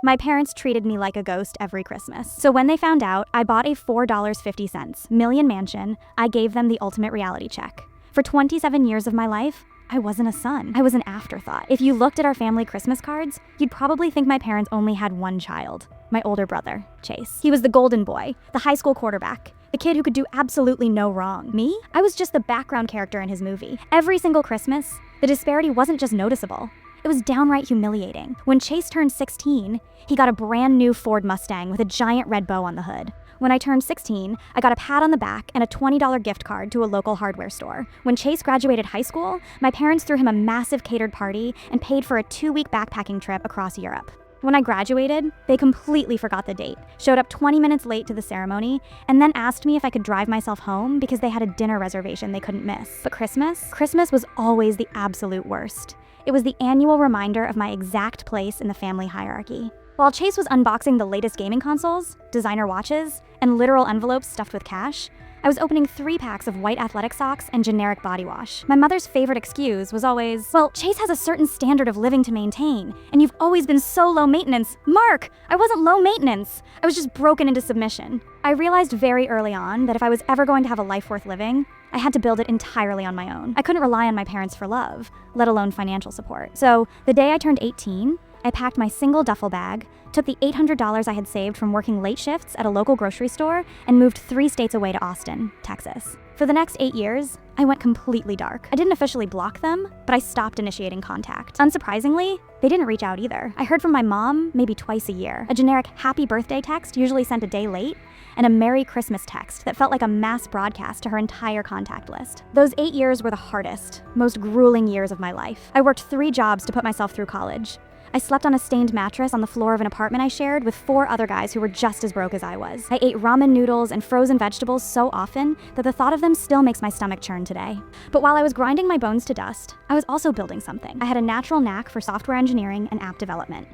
My parents treated me like a ghost every Christmas. So when they found out I bought a $4.50 million mansion, I gave them the ultimate reality check. For 27 years of my life, I wasn't a son. I was an afterthought. If you looked at our family Christmas cards, you'd probably think my parents only had one child, my older brother, Chase. He was the golden boy, the high school quarterback, the kid who could do absolutely no wrong. Me? I was just the background character in his movie. Every single Christmas, the disparity wasn't just noticeable. It was downright humiliating. When Chase turned 16, he got a brand new Ford Mustang with a giant red bow on the hood. When I turned 16, I got a pat on the back and a $20 gift card to a local hardware store. When Chase graduated high school, my parents threw him a massive catered party and paid for a 2-week backpacking trip across Europe. When I graduated, they completely forgot the date, showed up 20 minutes late to the ceremony, and then asked me if I could drive myself home because they had a dinner reservation they couldn't miss. But Christmas was always the absolute worst. It was the annual reminder of my exact place in the family hierarchy. While Chase was unboxing the latest gaming consoles, designer watches, and literal envelopes stuffed with cash, I was opening 3 packs of white athletic socks and generic body wash. My mother's favorite excuse was always, well, Chase has a certain standard of living to maintain, and you've always been so low maintenance. Mark, I wasn't low maintenance. I was just broken into submission. I realized very early on that if I was ever going to have a life worth living, I had to build it entirely on my own. I couldn't rely on my parents for love, let alone financial support. So the day I turned 18, I packed my single duffel bag, took the $800 I had saved from working late shifts at a local grocery store, and moved 3 states away to Austin, Texas. For the next 8 years, I went completely dark. I didn't officially block them, but I stopped initiating contact. Unsurprisingly, they didn't reach out either. I heard from my mom maybe twice a year, a generic happy birthday text usually sent a day late, and a Merry Christmas text that felt like a mass broadcast to her entire contact list. Those 8 years were the hardest, most grueling years of my life. I worked 3 jobs to put myself through college. I slept on a stained mattress on the floor of an apartment I shared with 4 other guys who were just as broke as I was. I ate ramen noodles and frozen vegetables so often that the thought of them still makes my stomach churn today. But while I was grinding my bones to dust, I was also building something. I had a natural knack for software engineering and app development.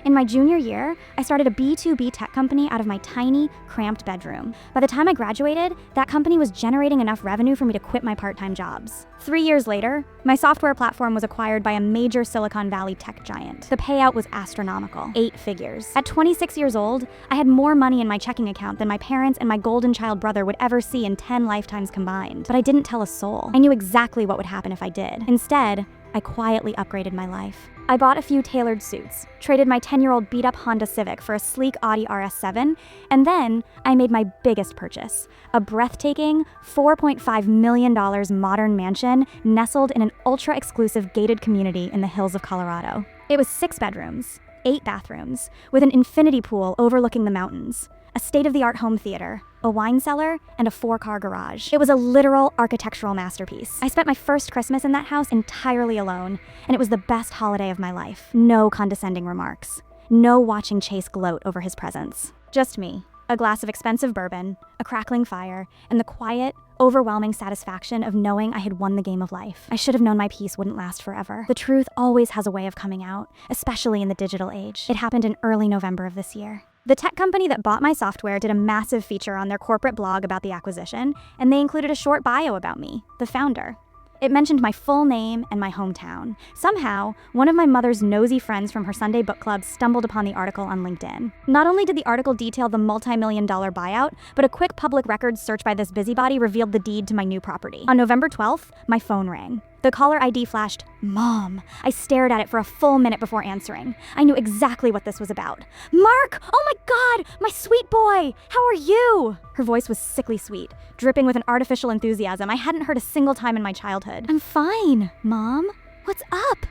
In my junior year, I started a B2B tech company out of my tiny, cramped bedroom. By the time I graduated, that company was generating enough revenue for me to quit my part-time jobs. 3 years later, my software platform was acquired by a major Silicon Valley tech giant. The payout was astronomical, 8 figures. At 26 years old, I had more money in my checking account than my parents and my golden child brother would ever see in 10 lifetimes combined. But I didn't tell a soul. I knew exactly what would happen if I did. Instead, I quietly upgraded my life. I bought a few tailored suits, traded my 10-year-old beat-up Honda Civic for a sleek Audi RS7, and then I made my biggest purchase, a breathtaking $4.5 million modern mansion nestled in an ultra-exclusive gated community in the hills of Colorado. It was 6 bedrooms, 8 bathrooms, with an infinity pool overlooking the mountains, a state-of-the-art home theater, a wine cellar, and a 4-car garage. It was a literal architectural masterpiece. I spent my first Christmas in that house entirely alone, and it was the best holiday of my life. No condescending remarks. No watching Chase gloat over his presents. Just me, a glass of expensive bourbon, a crackling fire, and the quiet, overwhelming satisfaction of knowing I had won the game of life. I should have known my peace wouldn't last forever. The truth always has a way of coming out, especially in the digital age. It happened in early November of this year. The tech company that bought my software did a massive feature on their corporate blog about the acquisition, and they included a short bio about me, the founder. It mentioned my full name and my hometown. Somehow, one of my mother's nosy friends from her Sunday book club stumbled upon the article on LinkedIn. Not only did the article detail the multi-million-dollar buyout, but a quick public records search by this busybody revealed the deed to my new property. On November 12th, my phone rang. The caller ID flashed, "Mom." I stared at it for a full minute before answering. I knew exactly what this was about. "Mark! Oh my God! My sweet boy! How are you?" Her voice was sickly sweet, dripping with an artificial enthusiasm I hadn't heard a single time in my childhood. "I'm fine, Mom. What's up?"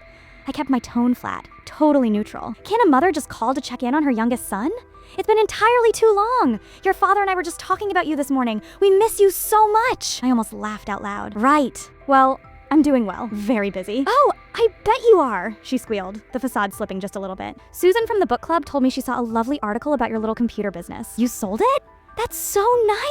I kept my tone flat, totally neutral. Can't a mother just call to check in on her youngest son? It's been entirely too long. Your father and I were just talking about you this morning. We miss you so much. I almost laughed out loud. Right. Well, I'm doing well. Very busy. "Oh, I bet you are," she squealed, the facade slipping just a little bit. "Susan from the book club told me she saw a lovely article about your little computer business. You sold it? That's so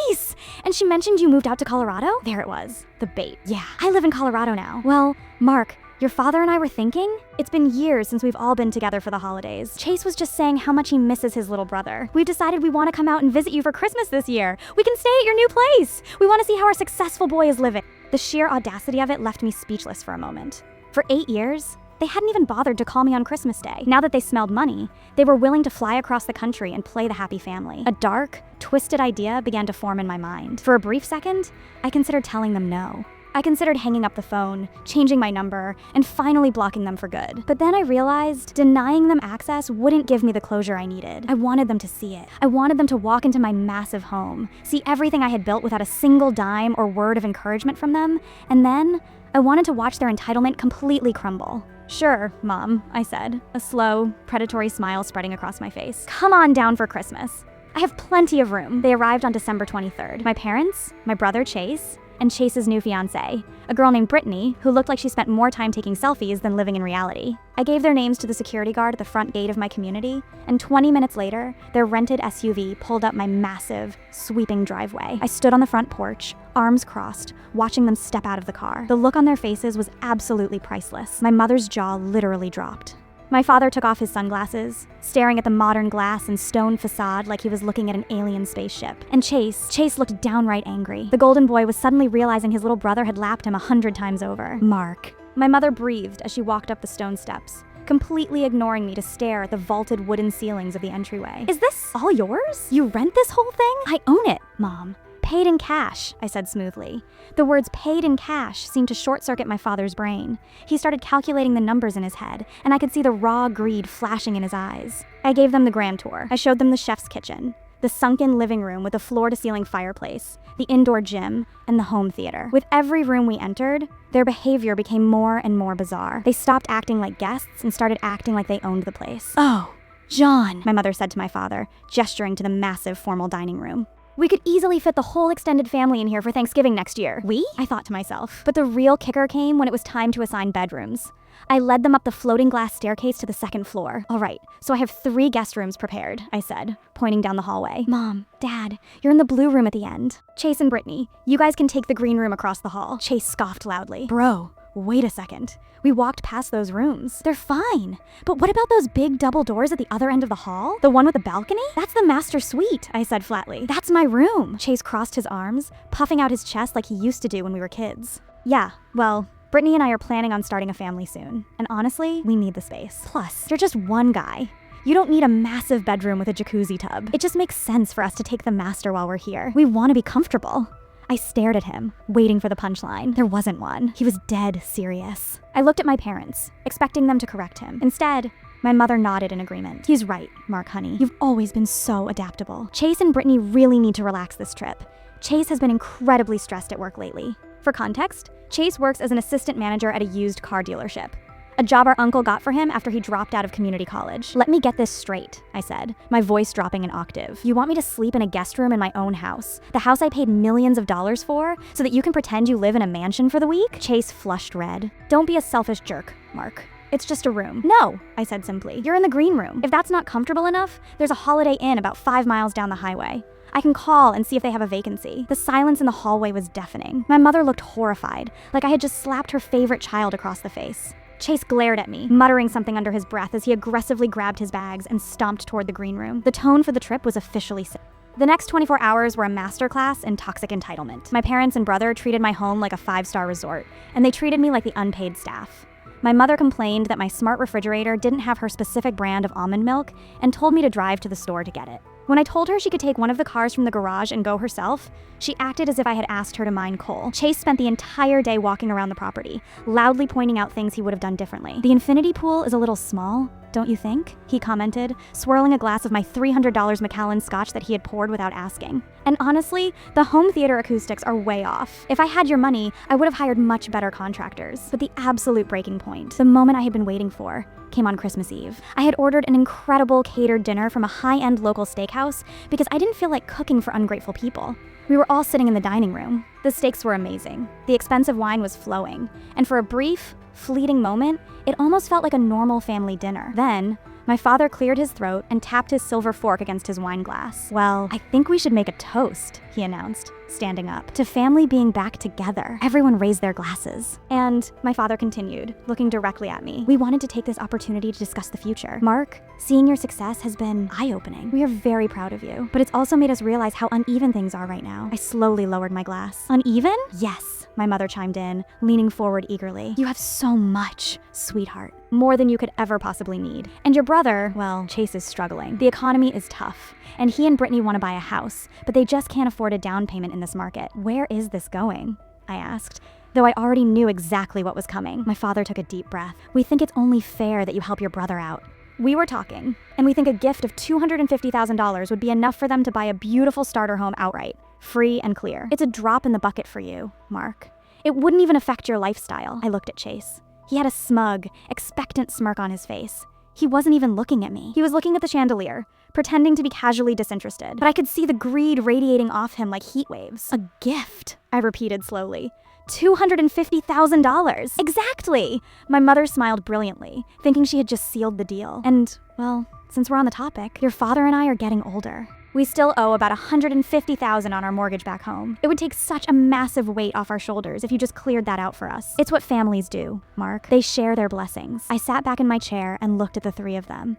nice. And she mentioned you moved out to Colorado?" There it was, the bait. "Yeah, I live in Colorado now." "Well, Mark, your father and I were thinking, it's been years since we've all been together for the holidays. Chase was just saying how much he misses his little brother. We've decided we want to come out and visit you for Christmas this year. We can stay at your new place. We want to see how our successful boy is living." The sheer audacity of it left me speechless for a moment. For 8 years, They hadn't even bothered to call me on Christmas Day. Now that they smelled money, they were willing to fly across the country and play the happy family. A dark, twisted idea began to form in my mind. For a brief second, I considered telling them no. I considered hanging up the phone, changing my number, and finally blocking them for good. But then I realized denying them access wouldn't give me the closure I needed. I wanted them to see it. I wanted them to walk into my massive home, see everything I had built without a single dime or word of encouragement from them, and then I wanted to watch their entitlement completely crumble. "Sure, Mom," I said, a slow, predatory smile spreading across my face. "Come on down for Christmas. I have plenty of room." They arrived on December 23rd. My parents, my brother Chase, and Chase's new fiancée, a girl named Brittany, who looked like she spent more time taking selfies than living in reality. I gave their names to the security guard at the front gate of my community, and 20 minutes later, their rented SUV pulled up my massive, sweeping driveway. I stood on the front porch, arms crossed, watching them step out of the car. The look on their faces was absolutely priceless. My mother's jaw literally dropped. My father took off his sunglasses, staring at the modern glass and stone facade like he was looking at an alien spaceship. And Chase looked downright angry. The golden boy was suddenly realizing his little brother had lapped him 100 times over. Mark. My mother breathed as she walked up the stone steps, completely ignoring me to stare at the vaulted wooden ceilings of the entryway. "Is this all yours? You rent this whole thing?" "I own it, Mom. Paid in cash," I said smoothly. The words paid in cash seemed to short-circuit my father's brain. He started calculating the numbers in his head, and I could see the raw greed flashing in his eyes. I gave them the grand tour. I showed them the chef's kitchen, the sunken living room with a floor-to-ceiling fireplace, the indoor gym, and the home theater. With every room we entered, their behavior became more and more bizarre. They stopped acting like guests and started acting like they owned the place. "Oh, John," my mother said to my father, gesturing to the massive formal dining room. "We could easily fit the whole extended family in here for Thanksgiving next year." "We?" I thought to myself. But the real kicker came when it was time to assign bedrooms. I led them up the floating glass staircase to the second floor. "All right, so I have 3 guest rooms prepared," I said, pointing down the hallway. "Mom, Dad, you're in the blue room at the end. Chase and Brittany, you guys can take the green room across the hall." Chase scoffed loudly. "Bro, wait a second. We walked past those rooms. They're fine. But what about those big double doors at the other end of the hall? The one with the balcony? That's the master suite," I said flatly. "That's my room." Chase crossed his arms, puffing out his chest like he used to do when we were kids. "Yeah, well, Brittany and I are planning on starting a family soon. And honestly, we need the space. Plus, you're just one guy. You don't need a massive bedroom with a jacuzzi tub. It just makes sense for us to take the master while we're here. We want to be comfortable." I stared at him, waiting for the punchline. There wasn't one. He was dead serious. I looked at my parents, expecting them to correct him. Instead, my mother nodded in agreement. "He's right, Mark, honey. You've always been so adaptable. Chase and Brittany really need to relax this trip. Chase has been incredibly stressed at work lately." For context, Chase works as an assistant manager at a used car dealership, a job our uncle got for him after he dropped out of community college. "Let me get this straight," I said, my voice dropping an octave. "You want me to sleep in a guest room in my own house, the house I paid millions of dollars for, so that you can pretend you live in a mansion for the week?" Chase flushed red. "Don't be a selfish jerk, Mark. It's just a room." "No," I said simply. "You're in the green room. If that's not comfortable enough, there's a Holiday Inn about 5 miles down the highway. I can call and see if they have a vacancy." The silence in the hallway was deafening. My mother looked horrified, like I had just slapped her favorite child across the face. Chase glared at me, muttering something under his breath as he aggressively grabbed his bags and stomped toward the green room. The tone for the trip was officially set. The next 24 hours were a masterclass in toxic entitlement. My parents and brother treated my home like a 5-star resort, and they treated me like the unpaid staff. My mother complained that my smart refrigerator didn't have her specific brand of almond milk and told me to drive to the store to get it. When I told her she could take one of the cars from the garage and go herself, she acted as if I had asked her to mine coal. Chase spent the entire day walking around the property, loudly pointing out things he would have done differently. "The infinity pool is a little small, don't you think?" he commented, swirling a glass of my $300 Macallan scotch that he had poured without asking. "And honestly, the home theater acoustics are way off. If I had your money, I would have hired much better contractors." But the absolute breaking point, the moment I had been waiting for, came on Christmas Eve. I had ordered an incredible catered dinner from a high-end local steakhouse because I didn't feel like cooking for ungrateful people. We were all sitting in the dining room. The steaks were amazing. The expensive wine was flowing. And for a brief, fleeting moment, it almost felt like a normal family dinner. Then, my father cleared his throat and tapped his silver fork against his wine glass. "Well, I think we should make a toast," he announced, standing up, "to family being back together." Everyone raised their glasses. And my father continued, looking directly at me. "We wanted to take this opportunity to discuss the future. Mark, seeing your success has been eye-opening. We are very proud of you, but it's also made us realize how uneven things are right now." I slowly lowered my glass. "Uneven?" "Yes. my mother chimed in, leaning forward eagerly. You have so much, sweetheart. More than you could ever possibly need. And your brother, well, Chase is struggling. The economy is tough, and he and Brittany want to buy a house, but they just can't afford a down payment in this market. Where is this going? I asked. Though I already knew exactly what was coming, my father took a deep breath. We think it's only fair that you help your brother out. We were talking, and we think a gift of $250,000 would be enough for them to buy a beautiful starter home outright, free and clear. It's a drop in the bucket for you, Mark. It wouldn't even affect your lifestyle. I looked at Chase. He had a smug, expectant smirk on his face. He wasn't even looking at me. He was looking at the chandelier, pretending to be casually disinterested. But I could see the greed radiating off him like heat waves. A gift, I repeated slowly. $250,000. Exactly! My mother smiled brilliantly, thinking she had just sealed the deal. And, well, since we're on the topic, your father and I are getting older. We still owe about $150,000 on our mortgage back home. It would take such a massive weight off our shoulders if you just cleared that out for us. It's what families do, Mark. They share their blessings. I sat back in my chair and looked at the three of them.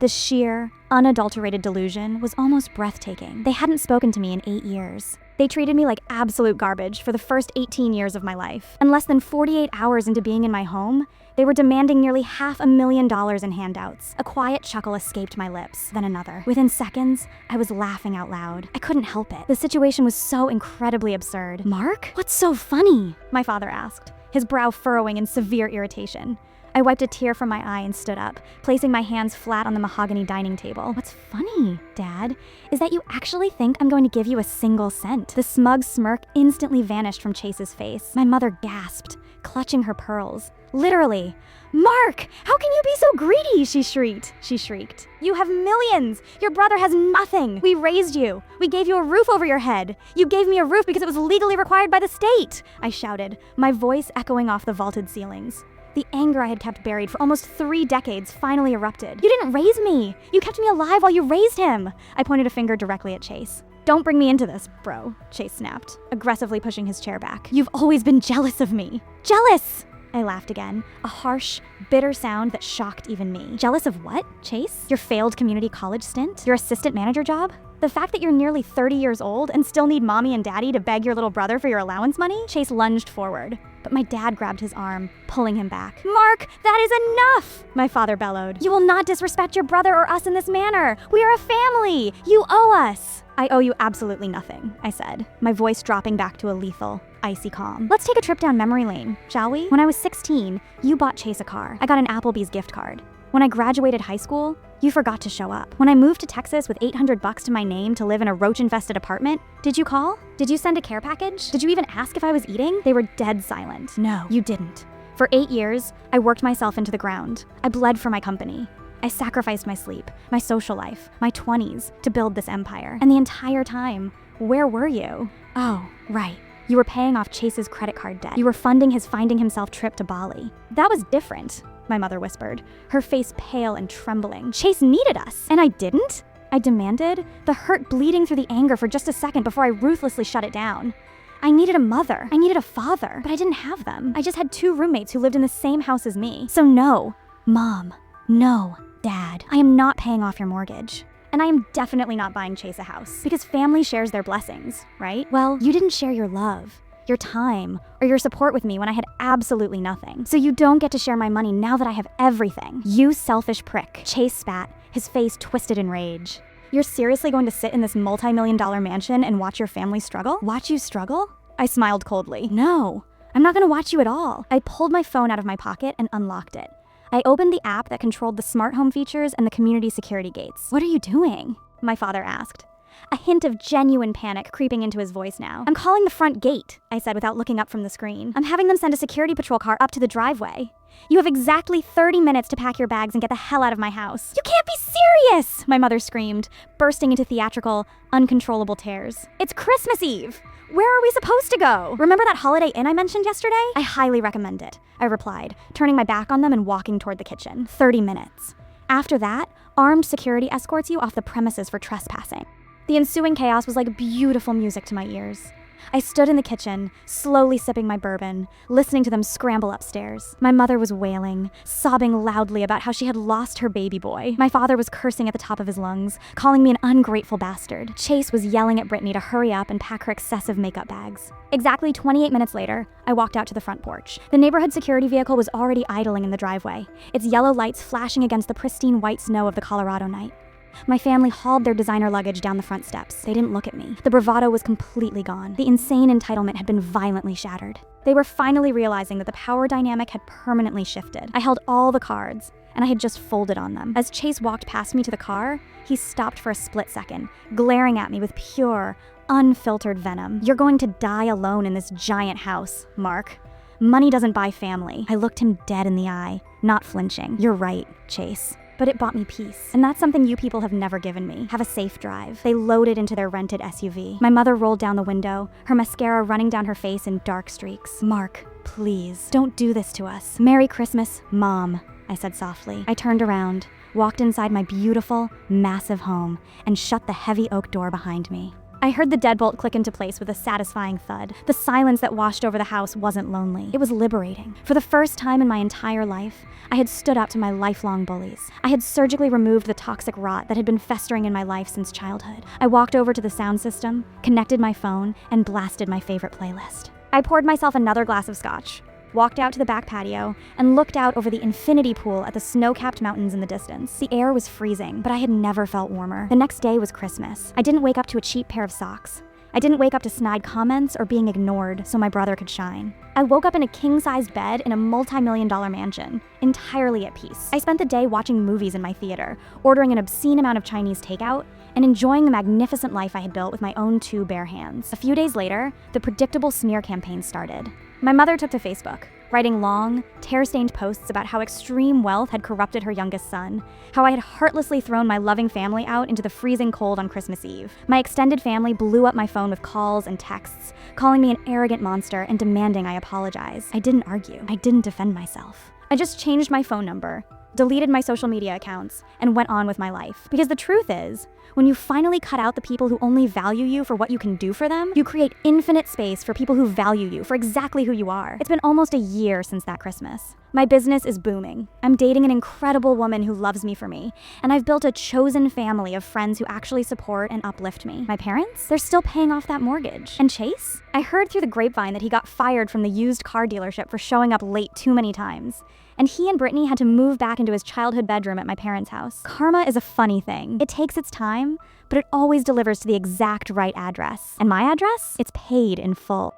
The sheer, unadulterated delusion was almost breathtaking. They hadn't spoken to me in 8 years. They treated me like absolute garbage for the first 18 years of my life. And less than 48 hours into being in my home, they were demanding nearly $500,000 in handouts. A quiet chuckle escaped my lips, then another. Within seconds, I was laughing out loud. I couldn't help it. The situation was so incredibly absurd. Mark? What's so funny? My father asked, his brow furrowing in severe irritation. I wiped a tear from my eye and stood up, placing my hands flat on the mahogany dining table. What's funny, Dad, is that you actually think I'm going to give you a single cent. The smug smirk instantly vanished from Chase's face. My mother gasped, clutching her pearls. Literally. Mark, how can you be so greedy? She shrieked. You have millions. Your brother has nothing. We raised you. We gave you a roof over your head. You gave me a roof because it was legally required by the state, I shouted, my voice echoing off the vaulted ceilings. The anger I had kept buried for almost 3 decades finally erupted. You didn't raise me. You kept me alive while you raised him. I pointed a finger directly at Chase. Don't bring me into this, bro, Chase snapped, aggressively pushing his chair back. You've always been jealous of me. Jealous! I laughed again, a harsh, bitter sound that shocked even me. Jealous of what, Chase? Your failed community college stint? Your assistant manager job? The fact that you're nearly 30 years old and still need mommy and daddy to beg your little brother for your allowance money? Chase lunged forward, but my dad grabbed his arm, pulling him back. Mark, that is enough! My father bellowed. You will not disrespect your brother or us in this manner. We are a family. You owe us. I owe you absolutely nothing, I said, my voice dropping back to a lethal, icy calm. Let's take a trip down memory lane, shall we? When I was 16, you bought Chase a car. I got an Applebee's gift card. When I graduated high school, you forgot to show up. When I moved to Texas with $800 to my name to live in a roach-infested apartment, did you call? Did you send a care package? Did you even ask if I was eating? They were dead silent. No, you didn't. For 8 years, I worked myself into the ground. I bled for my company. I sacrificed my sleep, my social life, my 20s to build this empire. And the entire time, where were you? Oh, right. You were paying off Chase's credit card debt. You were funding his finding himself trip to Bali. That was different, my mother whispered, her face pale and trembling. Chase needed us, and I didn't? I demanded, the hurt bleeding through the anger for just a second before I ruthlessly shut it down. I needed a mother. I needed a father, but I didn't have them. I just had 2 roommates who lived in the same house as me. So no, Mom, no, Dad, I am not paying off your mortgage. And I am definitely not buying Chase a house, because family shares their blessings, right? Well, you didn't share your love, your time, or your support with me when I had absolutely nothing. So you don't get to share my money now that I have everything. You selfish prick. Chase spat, his face twisted in rage. You're seriously going to sit in this multi-million-dollar mansion and watch your family struggle? Watch you struggle? I smiled coldly. No, I'm not gonna watch you at all. I pulled my phone out of my pocket and unlocked it. I opened the app that controlled the smart home features and the community security gates. What are you doing? My father asked, a hint of genuine panic creeping into his voice now. I'm calling the front gate, I said without looking up from the screen. I'm having them send a security patrol car up to the driveway. You have exactly 30 minutes to pack your bags and get the hell out of my house. You can't be serious, my mother screamed, bursting into theatrical, uncontrollable tears. It's Christmas Eve. Where are we supposed to go? Remember that Holiday Inn I mentioned yesterday? I highly recommend it, I replied, turning my back on them and walking toward the kitchen. 30 minutes. After that, armed security escorts you off the premises for trespassing. The ensuing chaos was like beautiful music to my ears. I stood in the kitchen, slowly sipping my bourbon, listening to them scramble upstairs. My mother was wailing, sobbing loudly about how she had lost her baby boy. My father was cursing at the top of his lungs, calling me an ungrateful bastard. Chase was yelling at Brittany to hurry up and pack her excessive makeup bags. Exactly 28 minutes later, I walked out to the front porch. The neighborhood security vehicle was already idling in the driveway, its yellow lights flashing against the pristine white snow of the Colorado night. My family hauled their designer luggage down the front steps. They didn't look at me. The bravado was completely gone. The insane entitlement had been violently shattered. They were finally realizing that the power dynamic had permanently shifted. I held all the cards, and I had just folded on them. As Chase walked past me to the car, he stopped for a split second, glaring at me with pure, unfiltered venom. "You're going to die alone in this giant house, Mark. Money doesn't buy family." I looked him dead in the eye, not flinching. "You're right, Chase." But it bought me peace. And that's something you people have never given me. Have a safe drive. They loaded into their rented SUV. My mother rolled down the window, her mascara running down her face in dark streaks. "Mark, please, don't do this to us. Merry Christmas, Mom," I said softly. I turned around, walked inside my beautiful, massive home, and shut the heavy oak door behind me. I heard the deadbolt click into place with a satisfying thud. The silence that washed over the house wasn't lonely. It was liberating. For the first time in my entire life, I had stood up to my lifelong bullies. I had surgically removed the toxic rot that had been festering in my life since childhood. I walked over to the sound system, connected my phone, and blasted my favorite playlist. I poured myself another glass of scotch, walked out to the back patio, and looked out over the infinity pool at the snow-capped mountains in the distance. The air was freezing, but I had never felt warmer. The next day was Christmas. I didn't wake up to a cheap pair of socks. I didn't wake up to snide comments or being ignored so my brother could shine. I woke up in a king-sized bed in a multi-million-dollar mansion, entirely at peace. I spent the day watching movies in my theater, ordering an obscene amount of Chinese takeout, and enjoying the magnificent life I had built with my own two bare hands. A few days later, the predictable smear campaign started. My mother took to Facebook, writing long, tear-stained posts about how extreme wealth had corrupted her youngest son, how I had heartlessly thrown my loving family out into the freezing cold on Christmas Eve. My extended family blew up my phone with calls and texts, calling me an arrogant monster and demanding I apologize. I didn't argue. I didn't defend myself. I just changed my phone number, deleted my social media accounts, and went on with my life. Because the truth is, when you finally cut out the people who only value you for what you can do for them, you create infinite space for people who value you for exactly who you are. It's been almost a year since that Christmas. My business is booming. I'm dating an incredible woman who loves me for me, and I've built a chosen family of friends who actually support and uplift me. My parents? They're still paying off that mortgage. And Chase? I heard through the grapevine that he got fired from the used car dealership for showing up late too many times. And he and Brittany had to move back into his childhood bedroom at my parents' house. Karma is a funny thing. It takes its time, but it always delivers to the exact right address. And my address? It's paid in full.